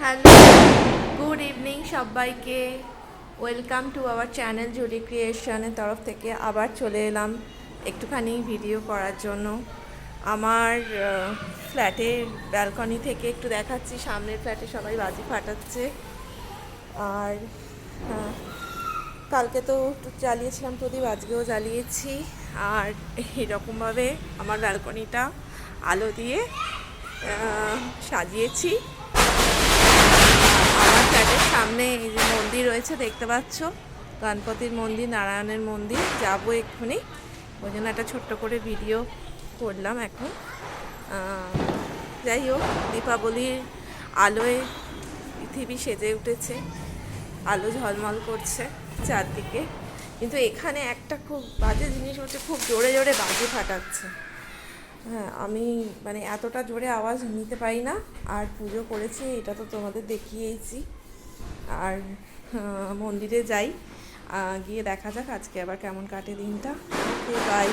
Hello, good evening সবাইকে। Welcome to our channel Julie ক্রিয়েশনের তরফ থেকে আবার চলে এলাম একটুখানি ভিডিও করার জন্য। আমার ফ্ল্যাটের ব্যালকনি থেকে একটু দেখাচ্ছি, সামনের ফ্ল্যাটে সবাই বাজি ফাটাচ্ছে। আর কালকে তো জ্বালিয়েছিলাম প্রদীপ, আজকেও জ্বালিয়েছি। আর এরকমভাবে আমার ব্যালকনিটা আলো দিয়ে সাজিয়েছি। আমার ফ্ল্যাটের সামনে এই যে মন্দির রয়েছে দেখতে পাচ্ছ, গণপতির মন্দির, নারায়ণের মন্দির, যাবো এক্ষুনি। ওই জন্য একটা ছোট্ট করে ভিডিও করলাম এখন। যাই হোক, দীপাবলির আলোয় পৃথিবী সেজে উঠেছে, আলো ঝলমল করছে চারদিকে। কিন্তু এখানে একটা খুব বাজে জিনিস হচ্ছে, খুব জোরে জোরে বাজি ফাটাচ্ছে। হ্যাঁ, আমি মানে এতটা জোরে আওয়াজ নিতে পারি না। আর পুজো করেছি, এটা তো তোমাদের দেখিয়েইছি। আর মন্দিরে যাই, গিয়ে দেখা যাক আজকে আবার কেমন কাটে দিনটা। বাই।